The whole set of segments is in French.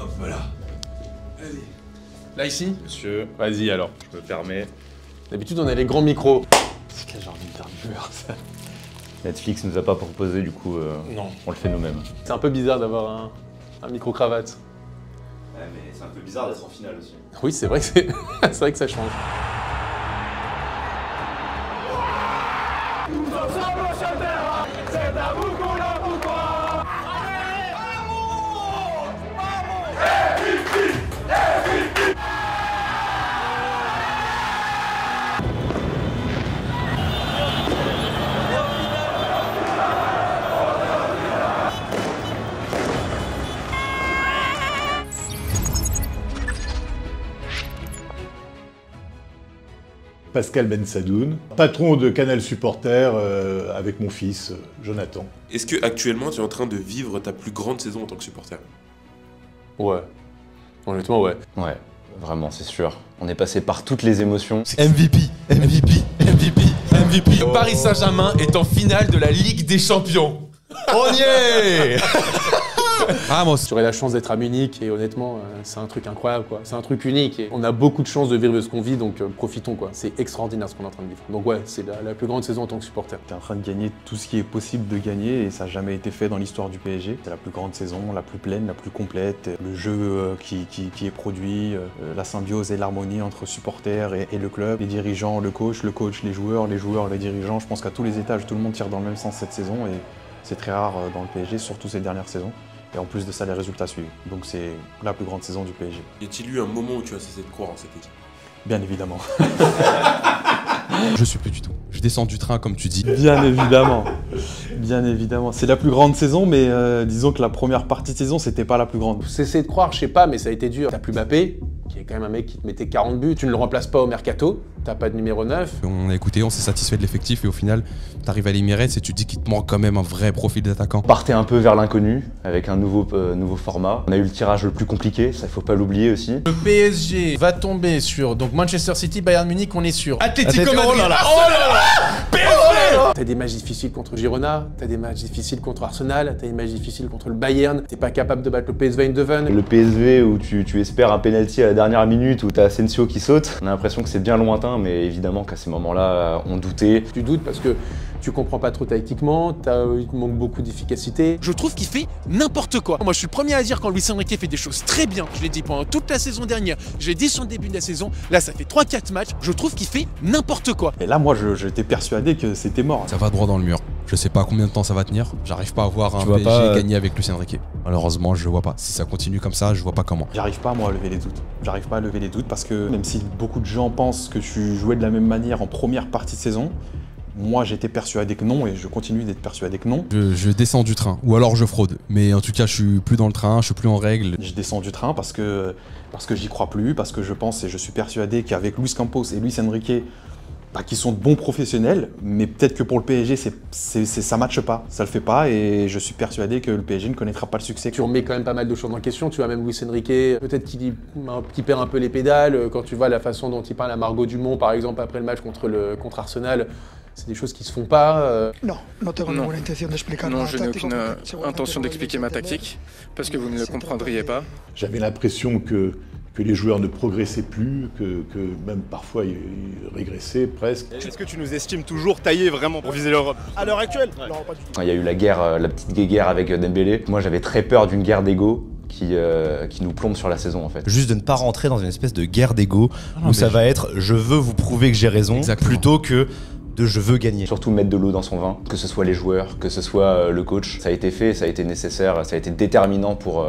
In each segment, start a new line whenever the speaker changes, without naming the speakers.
Hop, voilà. Allez.
Là, ici?
Monsieur, vas-y alors, je me permets.
D'habitude, on a les grands micros. C'est quel genre d'intervieweur, ça?
Netflix nous a pas proposé, du coup,
Non.
on le fait nous-mêmes.
C'est un peu bizarre d'avoir un micro-cravate.
Ouais, mais c'est un peu bizarre d'être en finale aussi.
Oui, c'est vrai que c'est c'est vrai que ça change.
Pascal Bensadoun, patron de Canal Supporter avec mon fils Jonathan.
Est-ce que actuellement tu es en train de vivre ta plus grande saison en tant que supporter?
Ouais. Honnêtement, ouais.
Ouais, vraiment, c'est sûr. On est passé par toutes les émotions.
MVP, MVP, MVP, MVP. Le Paris Saint-Germain est en finale de la Ligue des Champions. On y est. Vamos.
J'aurais la chance d'être à Munich et honnêtement, c'est un truc incroyable, quoi. C'est un truc unique et on a beaucoup de chance de vivre ce qu'on vit, donc profitons, quoi. C'est extraordinaire ce qu'on est en train de vivre. Donc ouais, c'est la plus grande saison en tant que supporter.
T'es en train de gagner tout ce qui est possible de gagner et ça n'a jamais été fait dans l'histoire du PSG. C'est la plus grande saison, la plus pleine, la plus complète. Le jeu qui est produit, la symbiose et l'harmonie entre supporters et le club, les dirigeants, le coach, les joueurs, les dirigeants. Je pense qu'à tous les étages, tout le monde tire dans le même sens cette saison et c'est très rare dans le PSG, surtout ces dernières saisons. Et en plus de ça, les résultats suivent. Donc c'est la plus grande saison du PSG.
Y a-t-il eu un moment où tu as cessé de croire en cette équipe?
Bien évidemment.
Je suis plus du tout. Je descends du train comme tu dis.
Bien évidemment. Bien évidemment. C'est la plus grande saison, mais disons que la première partie de saison, c'était pas la plus grande.
Cesser de croire, je sais pas, mais ça a été dur. T'as plus Mbappé, qui est quand même un mec qui te mettait 40 buts. Tu ne le remplaces pas au mercato. T'as pas de numéro 9.
On a écouté, on s'est satisfait de l'effectif et au final, t'arrives à l'Emirates et tu te dis qu'il te manque quand même un vrai profil d'attaquant.
Partez un peu vers l'inconnu avec un nouveau format. On a eu le tirage le plus compliqué, ça faut pas l'oublier aussi.
Le PSG va tomber sur donc Manchester City, Bayern Munich, on est sur
Atlético Madrid.
Oh là là,
PSG.
T'as des matchs difficiles contre Girona, t'as des matchs difficiles contre Arsenal, t'as des matchs difficiles contre le Bayern. T'es pas capable de battre le PSV Eindhoven.
Le PSV où tu espères un penalty à la dernière minute où t'as Asensio qui saute. On a l'impression que c'est bien lointain, mais évidemment qu'à ces moments-là, on doutait.
Tu doutes parce que tu comprends pas trop tactiquement, il te manque beaucoup d'efficacité.
Je trouve qu'il fait n'importe quoi. Moi, je suis le premier à dire quand Luis Enrique fait des choses très bien. Je l'ai dit pendant toute la saison dernière, je l'ai dit sur le début de la saison. Là, ça fait 3-4 matchs. Je trouve qu'il fait n'importe quoi.
Et là, moi, j'étais persuadé que c'était mort.
Ça va droit dans le mur. Je sais pas combien de temps ça va tenir. J'arrive pas à voir un PSG gagner avec Luis Enrique. Malheureusement, je vois pas. Si ça continue comme ça, je vois pas comment.
J'arrive pas, moi, à lever les doutes. J'arrive pas à lever les doutes parce que même si beaucoup de gens pensent que tu jouais de la même manière en première partie de saison, moi, j'étais persuadé que non et je continue d'être persuadé que non.
Je descends du train ou alors je fraude. Mais en tout cas, je suis plus dans le train, je suis plus en règle.
Je descends du train parce que j'y crois plus, parce que je pense et je suis persuadé qu'avec Luis Campos et Luis Enrique, qui sont de bons professionnels, mais peut-être que pour le PSG, ça matche pas, ça le fait pas, et je suis persuadé que le PSG ne connaîtra pas le succès.
Tu remets quand même pas mal de choses en question, tu vois, même Luis Enrique, peut-être qu'il perd un peu les pédales, quand tu vois la façon dont il parle à Margot Dumont, par exemple, après le match contre Arsenal, c'est des choses qui se font pas.
Non, je n'ai aucune intention d'expliquer ma tactique, parce que vous ne le comprendriez pas.
J'avais l'impression que les joueurs ne progressaient plus, que même parfois ils régressaient presque.
Est-ce que tu nous estimes toujours taillés vraiment pour viser l'Europe? À l'heure actuelle? Non, pas du tout.
Il y a eu la guerre, la petite guerre avec Dembélé. Moi, j'avais très peur d'une guerre d'ego qui nous plombe sur la saison en fait.
Juste de ne pas rentrer dans une espèce de guerre d'ego où ça va être je veux vous prouver que j'ai raison plutôt que de je veux gagner.
Surtout mettre de l'eau dans son vin, que ce soit les joueurs, que ce soit le coach. Ça a été fait, ça a été nécessaire, ça a été déterminant pour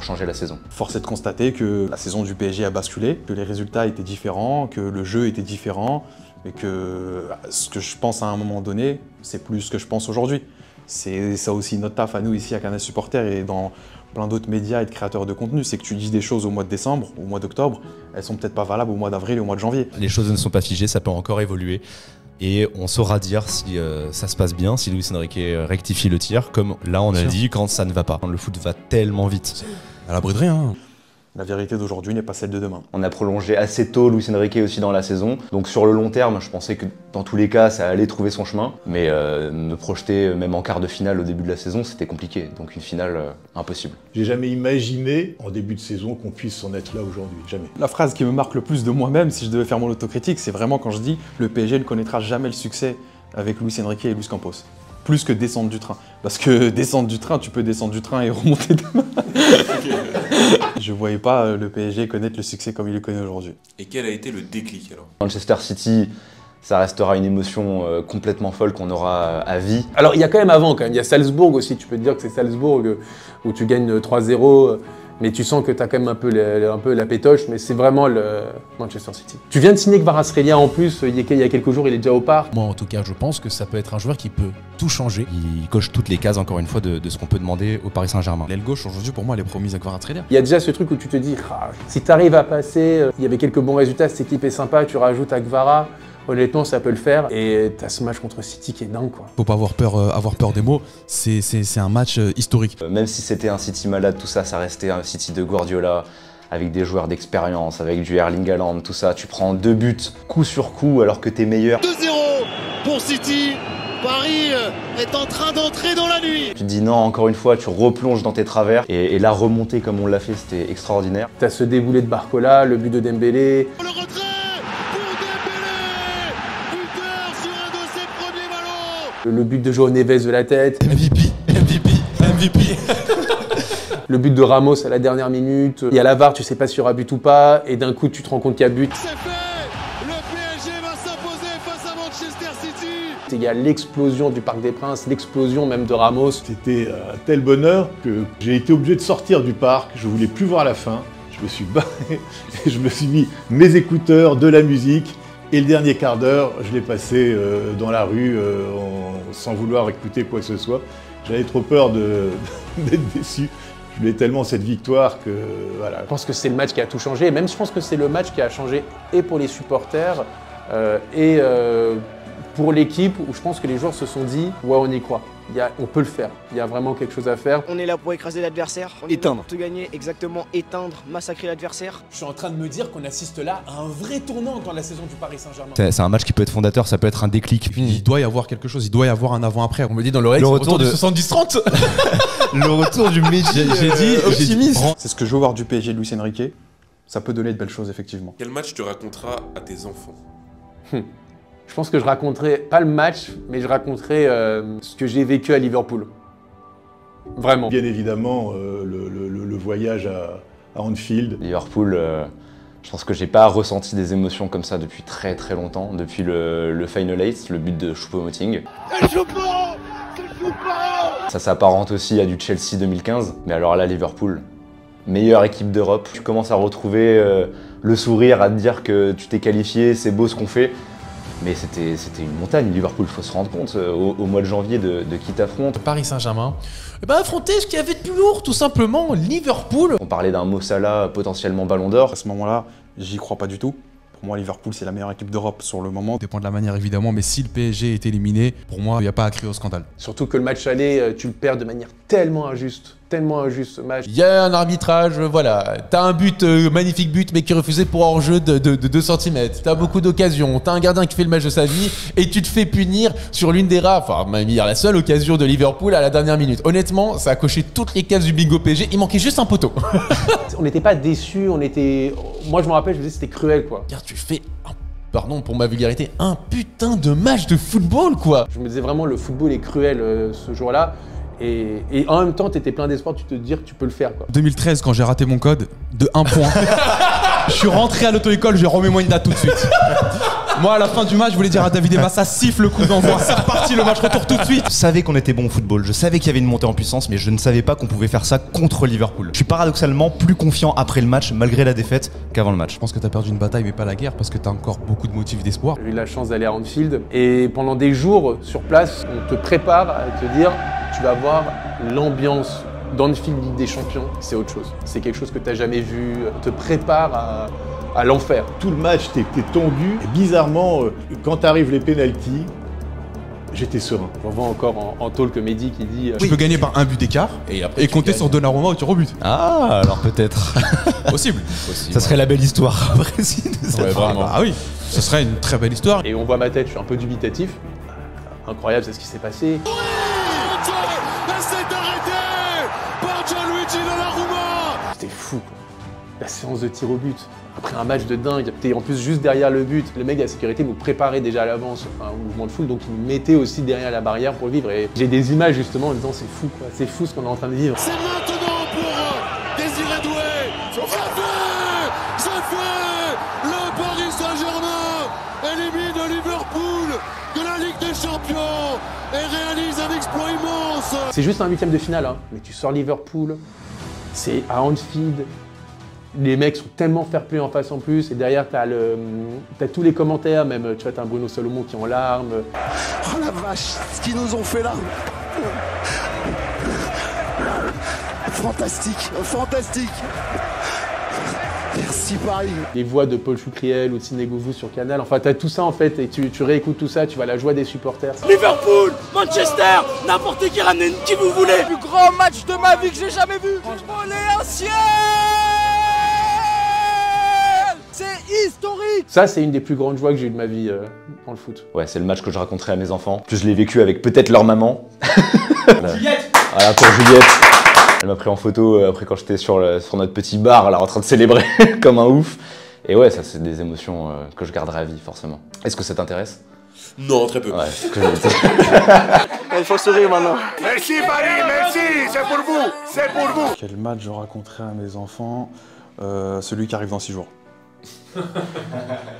changer la saison.
Force est de constater que la saison du PSG a basculé, que les résultats étaient différents, que le jeu était différent, et que ce que je pense à un moment donné, c'est plus ce que je pense aujourd'hui. C'est ça aussi notre taf à nous ici à Canal Supporter et dans plein d'autres médias et de créateurs de contenu, c'est que tu dis des choses au mois de décembre, au mois d'octobre, elles sont peut-être pas valables au mois d'avril et au mois de janvier.
Les choses ne sont pas figées, ça peut encore évoluer. Et on saura dire si ça se passe bien, si Luis Enrique rectifie le tir, comme là on a dit quand ça ne va pas. Le foot va tellement vite.
À l'abri de rien.
La vérité d'aujourd'hui n'est pas celle de demain.
On a prolongé assez tôt Luis Enrique aussi dans la saison. Donc sur le long terme, je pensais que dans tous les cas, ça allait trouver son chemin. Mais me projeter même en quart de finale au début de la saison, c'était compliqué. Donc une finale impossible.
J'ai jamais imaginé en début de saison qu'on puisse en être là aujourd'hui. Jamais.
La phrase qui me marque le plus de moi-même, si je devais faire mon autocritique, c'est vraiment quand je dis le PSG ne connaîtra jamais le succès avec Luis Enrique et Luis Campos. Plus que descendre du train. Parce que descendre du train, tu peux descendre du train et remonter demain. Je voyais pas le PSG connaître le succès comme il le connaît aujourd'hui.
Et quel a été le déclic alors?
Manchester City, ça restera une émotion complètement folle qu'on aura à vie.
Alors il y a quand même avant, il y a Salzbourg aussi, tu peux te dire que c'est Salzbourg où tu gagnes 3-0, mais tu sens que tu as quand même un peu la pétoche, mais c'est vraiment le Manchester City. Tu viens de signer Kvaratskhelia en plus, il y a quelques jours, il est déjà au parc.
Moi en tout cas, je pense que ça peut être un joueur qui peut tout changer.
Il coche toutes les cases, encore une fois, de ce qu'on peut demander au Paris Saint-Germain.
L'aile gauche, aujourd'hui, pour moi, elle est promise à Kvaratskhelia.
Il y a déjà ce truc où tu te dis, si tu arrives à passer, il y avait quelques bons résultats, cette équipe est sympa, tu rajoutes à Kvara, honnêtement, ça peut le faire. Et t'as ce match contre City qui est dingue, quoi.
Faut pas avoir peur des mots. C'est un match historique.
Même si c'était un City malade, tout ça, ça restait un City de Guardiola, avec des joueurs d'expérience, avec du Erling Haaland, tout ça. Tu prends 2 buts, coup sur coup, alors que t'es meilleur.
2-0 pour City. Paris est en train d'entrer dans la nuit.
Tu te dis non, encore une fois, tu replonges dans tes travers. Et la remontée, comme on l'a fait, c'était extraordinaire.
T'as ce déboulé de Barcola, le but de Dembélé.
Le retrait pour Dembélé. Buteur sur un de ses premiers ballons.
Le but de João Neves de la tête.
MVP.
Le but de Ramos à la dernière minute. Il y a la VAR, tu sais pas s'il y aura but ou pas. Et d'un coup, tu te rends compte qu'il y a but.
C'est fait. Le PSG va s'imposer face à Manchester City.
Il y a l'explosion du Parc des Princes, l'explosion même de Ramos.
C'était un tel bonheur que j'ai été obligé de sortir du parc. Je voulais plus voir la fin. Je me suis barré et je me suis mis mes écouteurs, de la musique. Et le dernier quart d'heure, je l'ai passé dans la rue sans vouloir écouter quoi que ce soit. J'avais trop peur d'être déçu. Je voulais tellement cette victoire que voilà.
Je pense que c'est le match qui a tout changé. Et même je pense que c'est le match qui a changé et pour les supporters et pour l'équipe, où je pense que les joueurs se sont dit « ouais, on y croit, on peut le faire, il y a vraiment quelque chose à faire ».
On est là pour écraser l'adversaire, éteindre. Te gagner, exactement, éteindre, massacrer l'adversaire.
Je suis en train de me dire qu'on assiste là à un vrai tournant dans la saison du Paris Saint-Germain.
C'est un match qui peut être fondateur, ça peut être un déclic.
Il doit y avoir quelque chose, il doit y avoir un avant-après.
On me dit dans l'oreille,
le
c'est
retour
du
de
70-30.
Le retour du Messi.
J'ai dit optimiste.
C'est ce que je veux voir du PSG de Luis Enrique. Ça peut donner de belles choses, effectivement.
Quel match tu raconteras à tes enfants?
Je pense que je raconterai, pas le match, mais je raconterai ce que j'ai vécu à Liverpool. Vraiment.
Bien évidemment, le voyage à Anfield.
Liverpool, je pense que j'ai pas ressenti des émotions comme ça depuis très très longtemps. Depuis le Final 8, le but de Choupo-Moting. Ça s'apparente aussi à du Chelsea 2015. Mais alors là, Liverpool, meilleure équipe d'Europe. Tu commences à retrouver le sourire, à te dire que tu t'es qualifié, c'est beau ce qu'on fait. Mais c'était une montagne, Liverpool, il faut se rendre compte au mois de janvier de qui t'affronte.
Paris Saint-Germain, affronter ce qu'il y avait de plus lourd, tout simplement, Liverpool.
On parlait d'un Mo Salah potentiellement Ballon d'Or.
À ce moment-là, j'y crois pas du tout. Pour moi, Liverpool, c'est la meilleure équipe d'Europe sur le moment.
Ça dépend de la manière, évidemment, mais si le PSG est éliminé, pour moi, il n'y a pas à crier au scandale.
Surtout que le match aller, tu le perds de manière tellement injuste ce match.
Il y a un arbitrage, voilà. T'as un but, magnifique but, mais qui est refusé pour hors-jeu de 2 cm. T'as beaucoup d'occasions. T'as un gardien qui fait le match de sa vie et tu te fais punir sur l'une des rares, enfin, même la seule occasion de Liverpool à la dernière minute. Honnêtement, ça a coché toutes les cases du bingo PSG. Il manquait juste un poteau.
On n'était pas déçus, moi je me rappelle, je me disais c'était cruel, quoi.
Car tu fais pardon pour ma vulgarité, un putain de match de football, quoi.
Je me disais vraiment, le football est cruel ce jour-là. Et en même temps, t'étais plein d'espoir, tu te dis que tu peux le faire, quoi.
2013, quand j'ai raté mon code, de 1 point. Je suis rentré à l'auto-école, je remets-moi une date tout de suite. Moi, à la fin du match, je voulais dire à David Emma, ça siffle le coup d'envoi, c'est reparti, le match retour tout de suite.
Je savais qu'on était bon au football, je savais qu'il y avait une montée en puissance, mais je ne savais pas qu'on pouvait faire ça contre Liverpool. Je suis paradoxalement plus confiant après le match, malgré la défaite, qu'avant le match.
Je pense que t'as perdu une bataille, mais pas la guerre, parce que t'as encore beaucoup de motifs d'espoir.
J'ai eu la chance d'aller à Anfield, et pendant des jours sur place, on te prépare à te dire, tu vas voir l'ambiance d'Anfield Ligue des Champions, c'est autre chose. C'est quelque chose que t'as jamais vu, on te prépare à l'enfer.
Tout le match, t'es tendu. Et bizarrement, quand arrivent les pénaltys, j'étais serein.
On voit encore en talk Mehdi qui dit...
Tu peux gagner par un but d'écart et compter sur Donnarumma au tir au but.
Ah, alors peut-être.
Possible.
Ça serait la belle histoire précise.
Ouais, vraiment. Ah oui, ce serait une très belle histoire.
Et on voit ma tête, je suis un peu dubitatif. Incroyable, c'est ce qui s'est passé. C'était fou, quoi. La séance de tir au but. Après un match de dingue, t'es en plus juste derrière le but. Le mec de la sécurité nous préparait déjà à l'avance un mouvement de foule, donc il nous mettait aussi derrière la barrière pour le vivre. Et j'ai des images justement en disant c'est fou, quoi. C'est fou ce qu'on est en train de vivre.
C'est maintenant pour Désiré Doué. Ça fait le Paris Saint-Germain élimine Liverpool de la Ligue des Champions et réalise un exploit immense.
C'est juste un huitième de finale, hein. Mais tu sors Liverpool, c'est à Anfield. Les mecs sont tellement fair-play en face en plus, et derrière t'as tous les commentaires, même tu vois t'as un Bruno Salomon qui est en larmes.
Oh la vache, ce qu'ils nous ont fait là. Fantastique, fantastique. Merci Paris.
Les voix de Paul Choucriel ou de Sidney Govou sur Canal, enfin t'as tout ça en fait, et tu réécoutes tout ça, tu vois la joie des supporters.
Liverpool, Manchester, n'importe qui ramène qui vous voulez. Le plus grand match de ma vie que j'ai jamais vu. Voler un ciel. C'est historique.
Ça, c'est une des plus grandes joies que j'ai eues de ma vie dans le foot.
Ouais, c'est le match que je raconterai à mes enfants. En plus, je l'ai vécu avec peut-être leur maman. Juliette. Voilà, pour Juliette. Elle m'a pris en photo après quand j'étais sur notre petit bar, là, en train de célébrer comme un ouf. Et ouais, ça, c'est des émotions que je garderai à vie, forcément. Est-ce que ça t'intéresse?
Non, très peu.
Ouais,
Il faut sourire maintenant.
Merci Paris, merci, c'est pour vous, c'est pour vous.
Quel match je raconterai à mes enfants? Celui qui arrive dans 6 jours.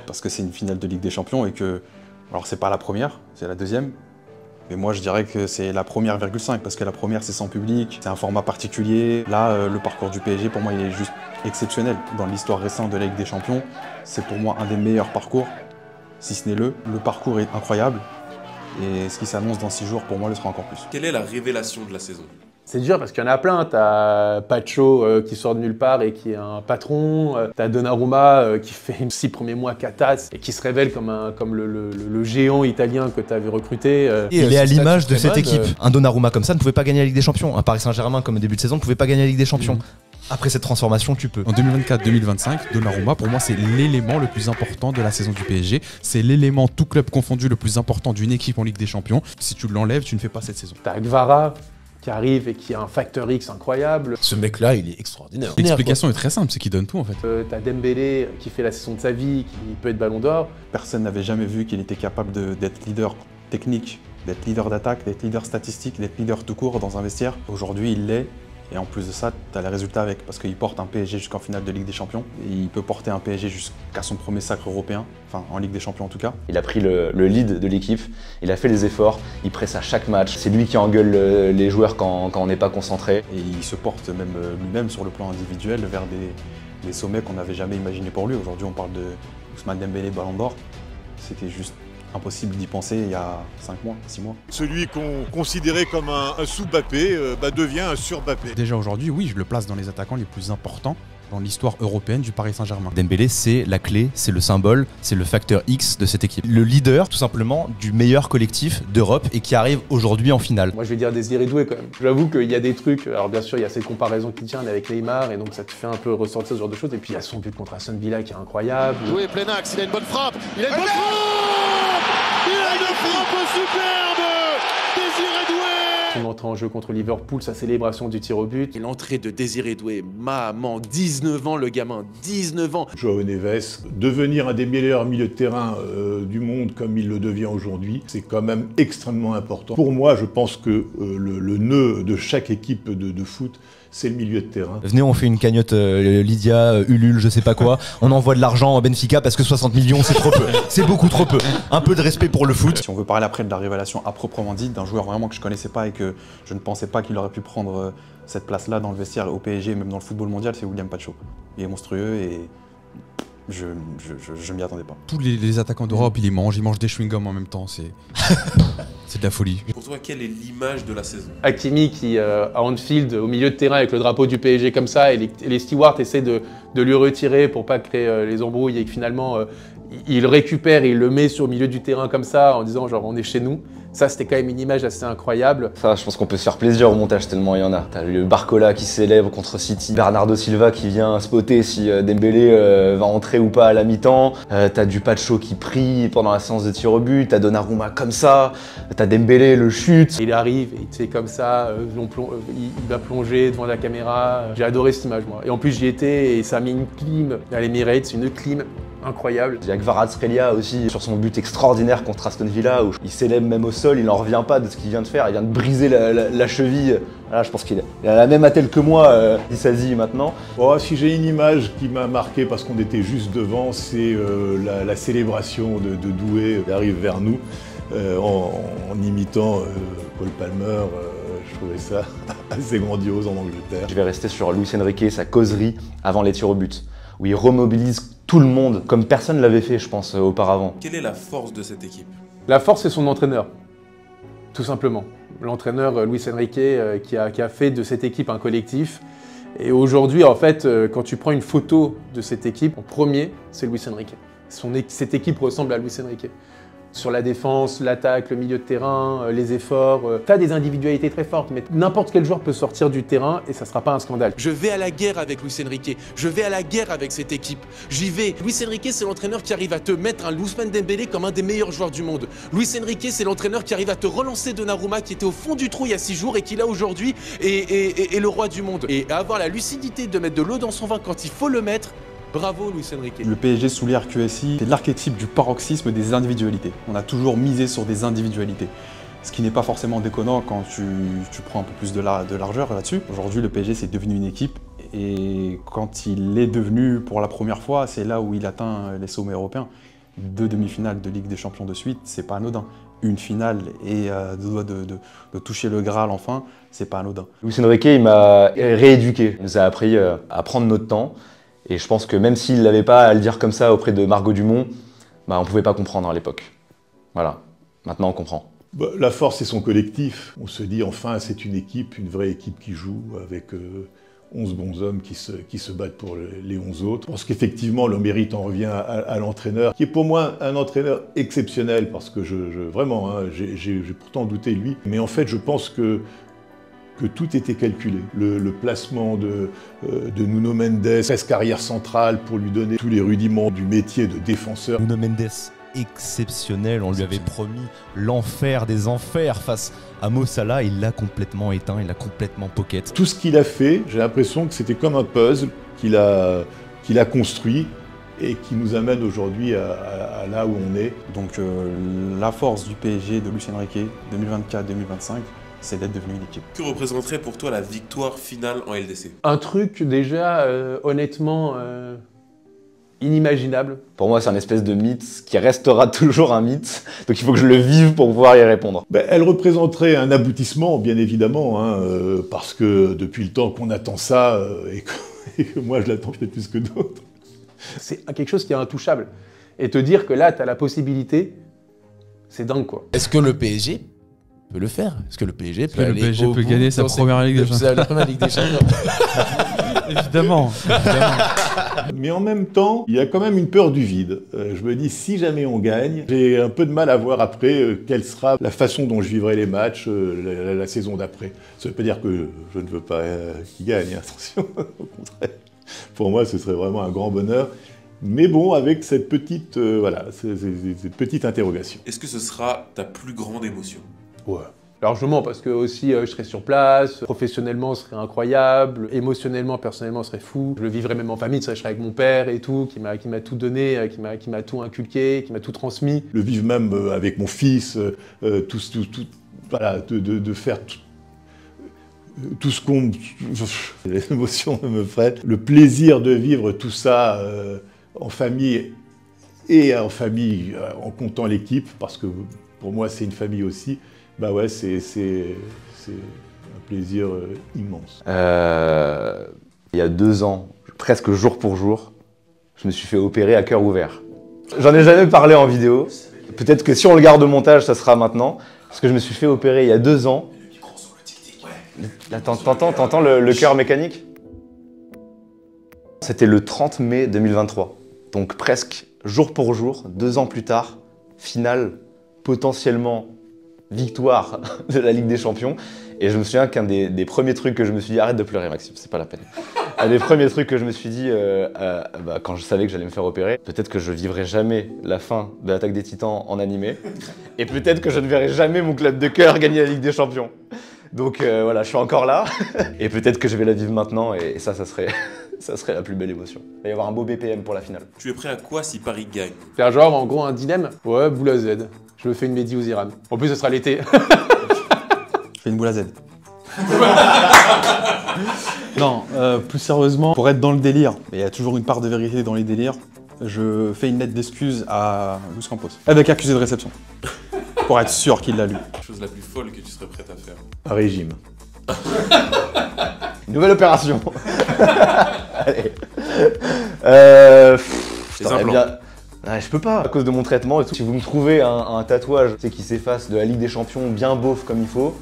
Parce que c'est une finale de Ligue des Champions et que... Alors c'est pas la première, c'est la deuxième. Mais moi je dirais que c'est la première, parce que la première c'est sans public, c'est un format particulier. Là, le parcours du PSG, pour moi, il est juste exceptionnel. Dans l'histoire récente de la Ligue des Champions, c'est pour moi un des meilleurs parcours, si ce n'est le. Le parcours est incroyable et ce qui s'annonce dans 6 jours, pour moi, le sera encore plus.
Quelle est la révélation de la saison?
C'est dur parce qu'il y en a plein. T'as Pacho qui sort de nulle part et qui est un patron. T'as Donnarumma qui fait les 6 premiers mois catasse et qui se révèle comme le géant italien que t'avais recruté.
Il est à l'image de cette équipe. Un Donnarumma comme ça ne pouvait pas gagner la Ligue des Champions. Un Paris Saint-Germain comme au début de saison ne pouvait pas gagner la Ligue des Champions. Après cette transformation, tu peux.
En 2024-2025, Donnarumma, pour moi, c'est l'élément le plus important de la saison du PSG. C'est l'élément, tout club confondu, le plus important d'une équipe en Ligue des Champions. Si tu l'enlèves, tu ne fais pas cette saison.
T'as Gvara qui arrive et qui a un facteur X incroyable.
Ce mec-là, il est extraordinaire.
L'explication est très simple, c'est qu'il donne tout en fait.
T'as Dembélé qui fait la saison de sa vie, qui peut être ballon d'or.
Personne n'avait jamais vu qu'il était capable d'être leader technique, d'être leader d'attaque, d'être leader statistique, d'être leader tout court dans un vestiaire. Aujourd'hui, il l'est. Et en plus de ça, tu as les résultats avec, parce qu'il porte un PSG jusqu'en finale de Ligue des Champions. Et il peut porter un PSG jusqu'à son premier sacre européen, enfin en Ligue des Champions en tout cas.
Il a pris le lead de l'équipe, il a fait les efforts, il presse à chaque match. C'est lui qui engueule les joueurs quand on n'est pas concentré.
Et il se porte même lui-même sur le plan individuel vers des sommets qu'on n'avait jamais imaginés pour lui. Aujourd'hui, on parle de Ousmane Dembélé, Ballon d'Or. C'était juste impossible d'y penser il y a 5 mois, 6 mois.
Celui qu'on considérait comme un sous-Mbappé devient un sur-Mbappé.
Déjà aujourd'hui, oui, je le place dans les attaquants les plus importants dans l'histoire européenne du Paris Saint-Germain.
Dembélé, c'est la clé, c'est le symbole, c'est le facteur X de cette équipe. Le leader, tout simplement, du meilleur collectif d'Europe et qui arrive aujourd'hui en finale.
Moi, je vais dire Désiré Doué quand même. J'avoue qu'il y a des trucs, alors bien sûr, il y a cette comparaison qui tient avec Neymar, et donc ça te fait un peu ressortir ce genre de choses. Et puis il y a son but contre Aston Villa qui est incroyable.
Doué plein axe, il a une bonne frappe, il a une bonne frappe. Il a une frappe superbe. Désiré Doué.
Son entrée en jeu contre Liverpool, sa célébration du tir au but.
Et l'entrée de Désiré Doué, maman, 19 ans le gamin, 19 ans.
João Neves, devenir un des meilleurs milieux de terrain du monde comme il le devient aujourd'hui, c'est quand même extrêmement important. Pour moi, je pense que le nœud de chaque équipe de foot, c'est le milieu de terrain.
Venez, on fait une cagnotte Lydia, Ulule, je sais pas quoi. On envoie de l'argent à Benfica parce que 60 millions, c'est trop peu. C'est beaucoup trop peu. Un peu de respect pour le foot.
Si on veut parler après de la révélation à proprement dit, d'un joueur vraiment que je connaissais pas et que je ne pensais pas qu'il aurait pu prendre cette place-là dans le vestiaire au PSG, même dans le football mondial, c'est William Pacho. Il est monstrueux et je m'y attendais pas.
Tous les attaquants d'Europe, ils mangent des chewing-gums en même temps, c'est de la folie.
Pour toi, quelle est l'image de la saison?
Hakimi qui, à Anfield, au milieu de terrain avec le drapeau du PSG comme ça, et les stewards essaient de lui retirer pour pas créer les embrouilles, et que finalement, il récupère et il le met sur le milieu du terrain comme ça, en disant genre on est chez nous. Ça, c'était quand même une image assez incroyable.
Ça, je pense qu'on peut se faire plaisir au montage tellement il y en a. T'as le Barcola qui célèbre contre City, Bernardo Silva qui vient spotter si Dembélé va entrer ou pas à la mi-temps. T'as du Pacho qui prie pendant la séance de tir au but, t'as Donnarumma comme ça, t'as Dembélé, le chute.
Il arrive et tu sais comme ça, il va plonger devant la caméra. J'ai adoré cette image moi. Et en plus j'y étais et ça a mis une clim à l'Emirates, une clim incroyable.
Il y a Kvaratskhelia aussi sur son but extraordinaire contre Aston Villa où il célèbre même au sol, il n'en revient pas de ce qu'il vient de faire, il vient de briser la cheville. Là, je pense qu'il a la même attelle que moi, Disasi maintenant.
Oh, si j'ai une image qui m'a marqué parce qu'on était juste devant, c'est la célébration de Doué qui arrive vers nous en imitant Paul Palmer. Je trouvais ça assez grandiose en Angleterre.
Je vais rester sur Luis Enrique et sa causerie avant les tirs au but, où il remobilise tout le monde, comme personne ne l'avait fait, je pense, auparavant.
Quelle est la force de cette équipe?
La force, c'est son entraîneur, tout simplement. L'entraîneur Luis Enrique qui a fait de cette équipe un collectif. Et aujourd'hui, en fait, quand tu prends une photo de cette équipe, en premier, c'est Luis Enrique. Cette équipe ressemble à Luis Enrique. Sur la défense, l'attaque, le milieu de terrain, les efforts. T'as des individualités très fortes, mais n'importe quel joueur peut sortir du terrain et ça sera pas un scandale.
Je vais à la guerre avec Luis Enrique, je vais à la guerre avec cette équipe. J'y vais. Luis Enrique, c'est l'entraîneur qui arrive à te mettre un Ousmane Dembélé comme un des meilleurs joueurs du monde. Luis Enrique, c'est l'entraîneur qui arrive à te relancer Donnarumma qui était au fond du trou il y a 6 jours et qui là aujourd'hui est le roi du monde. Et avoir la lucidité de mettre de l'eau dans son vin quand il faut le mettre. Bravo Luis Enrique.
Le PSG sous l'ère QSI, c'est l'archétype du paroxysme des individualités. On a toujours misé sur des individualités. Ce qui n'est pas forcément déconnant quand tu prends un peu plus de largeur là-dessus. Aujourd'hui, le PSG, c'est devenu une équipe. Et quand il est devenu pour la première fois, c'est là où il atteint les sommets européens. 2 demi-finales de Ligue des Champions de suite, c'est pas anodin. Une finale et de toucher le Graal enfin, c'est pas anodin.
Luis Enrique, il m'a rééduqué. Il nous a appris à prendre notre temps. Et je pense que même s'il n'avait pas à le dire comme ça auprès de Margot Dumont, on ne pouvait pas comprendre à l'époque. Voilà, maintenant on comprend.
La force, c'est son collectif. On se dit, enfin, c'est une équipe, une vraie équipe qui joue, avec 11 bons hommes qui se battent pour les 11 autres. Je pense qu'effectivement, le mérite en revient à l'entraîneur, qui est pour moi un entraîneur exceptionnel, parce que vraiment, hein, j'ai pourtant douté de lui. Mais en fait, je pense que tout était calculé. Le placement de Nuno Mendes, presque arrière centrale, pour lui donner tous les rudiments du métier de défenseur.
Nuno Mendes, exceptionnel, on lui avait promis l'enfer des enfers face à Mo Salah, il l'a complètement éteint, il l'a complètement pocket.
Tout ce qu'il a fait, j'ai l'impression que c'était comme un puzzle qu'il a construit et qui nous amène aujourd'hui à là où on est.
Donc la force du PSG de Luis Enrique 2024-2025, c'est d'être devenu une équipe.
Que représenterait pour toi la victoire finale en LDC?
Un truc déjà honnêtement inimaginable.
Pour moi, c'est un espèce de mythe qui restera toujours un mythe, donc il faut que je le vive pour pouvoir y répondre.
Elle représenterait un aboutissement, bien évidemment, hein, parce que depuis le temps qu'on attend ça, et que moi je l'attends peut-être plus que d'autres.
C'est quelque chose qui est intouchable. Et te dire que là, tu as la possibilité, c'est dingue quoi.
Est-ce que le PSG peut le faire? Est-ce que le PSG peut aller
PSG
au
peut
bout
gagner sa première Ligue des Champions?
La première Ligue des Champions.
Évidemment.
Mais en même temps, il y a quand même une peur du vide. Je me dis, si jamais on gagne, j'ai un peu de mal à voir après quelle sera la façon dont je vivrai les matchs la saison d'après. Ça ne veut pas dire que je ne veux pas qu'il gagne, attention, au contraire. Pour moi, ce serait vraiment un grand bonheur. Mais bon, avec cette petite, cette petite interrogation.
Est-ce que ce sera ta plus grande émotion?
Ouais. Largement, parce que aussi je serais sur place, professionnellement ce serait incroyable, émotionnellement, personnellement ce serait fou. Je le vivrais même en famille, je serais avec mon père et tout, qui m'a tout donné, qui m'a tout inculqué, qui m'a tout transmis.
Le vivre même avec mon fils, voilà, de faire tout ce qu'on... L'émotion me prête. Le plaisir de vivre tout ça en famille et en famille en comptant l'équipe, parce que pour moi c'est une famille aussi. Bah ouais, c'est un plaisir immense.
Il y a 2 ans, presque jour pour jour, je me suis fait opérer à cœur ouvert. J'en ai jamais parlé en vidéo. Peut-être que si on le garde au montage, ça sera maintenant. Parce que je me suis fait opérer il y a 2 ans. Là, t'entends le cœur mécanique? C'était le 30 mai 2023. Donc presque jour pour jour, 2 ans plus tard, finale potentiellement victoire de la Ligue des Champions. Et je me souviens qu'un des premiers trucs que je me suis dit, arrête de pleurer Maxime, c'est pas la peine. Un des premiers trucs que je me suis dit quand je savais que j'allais me faire opérer, peut-être que je vivrai jamais la fin de l'Attaque des Titans en animé, et peut-être que je ne verrai jamais mon club de cœur gagner la Ligue des Champions. Donc voilà, je suis encore là, et peut-être que je vais la vivre maintenant, et ça serait, ça serait la plus belle émotion. Il va y avoir un beau BPM pour la finale.
Tu es prêt à quoi si Paris gagne?
Faire genre, en gros, un dilemme. Ouais, boule à Z. Je me fais une Mehdi aux Iran. En plus, ce sera l'été.
Je fais une boule à Z. Non, plus sérieusement, pour être dans le délire, et il y a toujours une part de vérité dans les délires, je fais une lettre d'excuse à Luis Campos, avec accusé de réception, pour être sûr qu'il l'a lu.
La chose la plus folle que tu serais prête à faire?
Un régime.
Nouvelle opération. Allez.
Les implants.
Ouais, je peux pas, à cause de mon traitement et tout. Si vous me trouvez un tatouage qui s'efface de la Ligue des Champions bien beauf comme il faut,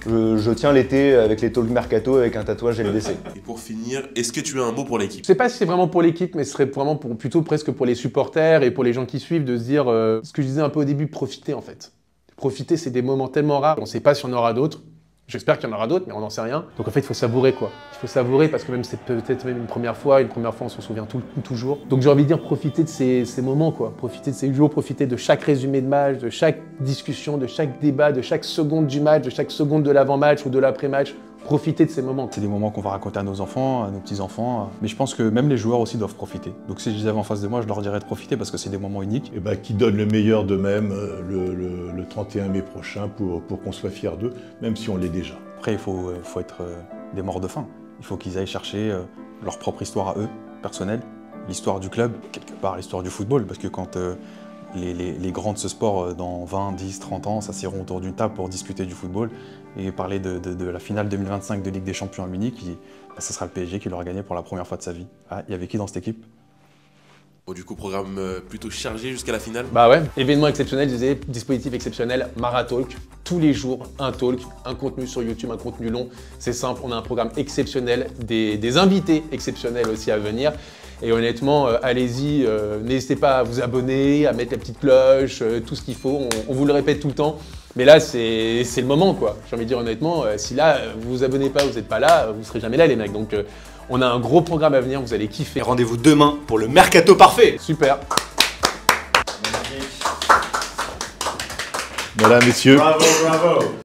je tiens l'été avec les talk mercato avec un tatouage LDC.
Et pour finir, est-ce que tu as un mot pour l'équipe?
Je sais pas si c'est vraiment pour l'équipe, mais ce serait vraiment plutôt presque pour les supporters et pour les gens qui suivent, de se dire, ce que je disais un peu au début, profiter en fait. Profiter, c'est des moments tellement rares, on sait pas si on aura d'autres. J'espère qu'il y en aura d'autres, mais on n'en sait rien. Donc en fait, il faut savourer quoi. Il faut savourer parce que même c'est peut-être même une première fois on s'en souvient toujours. Donc j'ai envie de dire, profiter de ces moments quoi. Profiter de ces jours, profiter de chaque résumé de match, de chaque discussion, de chaque débat, de chaque seconde du match, de chaque seconde de l'avant-match ou de l'après-match. Profiter de ces moments.
C'est des moments qu'on va raconter à nos enfants, à nos petits-enfants. Mais je pense que même les joueurs aussi doivent profiter. Donc si je les avais en face de moi, je leur dirais de profiter parce que c'est des moments uniques.
Et bah, qui donnent le meilleur d'eux-mêmes le 31 mai prochain pour qu'on soit fiers d'eux, même si on l'est déjà.
Après, il faut être des morts de faim. Il faut qu'ils aillent chercher leur propre histoire à eux, personnelle, l'histoire du club, quelque part l'histoire du football, parce que quand les grands de ce sport, dans 20, 10, 30 ans, s'assieront autour d'une table pour discuter du football et parler de la finale 2025 de Ligue des Champions à Munich, ce sera le PSG qui l'aura gagné pour la première fois de sa vie. Ah, il y avait qui dans cette équipe?
Bon, du coup, programme plutôt chargé jusqu'à la finale?
Bah ouais, événement exceptionnel, je disais, dispositif exceptionnel, Maratalk, tous les jours, un talk, un contenu sur YouTube, un contenu long, c'est simple, on a un programme exceptionnel, des invités exceptionnels aussi à venir. Et honnêtement, allez-y, n'hésitez pas à vous abonner, à mettre la petite cloche, tout ce qu'il faut, on vous le répète tout le temps. Mais là, c'est le moment quoi. J'ai envie de dire honnêtement, si là, vous vous abonnez pas, vous n'êtes pas là, vous serez jamais là les mecs. Donc on a un gros programme à venir, vous allez kiffer.
Et rendez-vous demain pour le Mercato Parfait.
Super.
Voilà messieurs.
Bravo, bravo.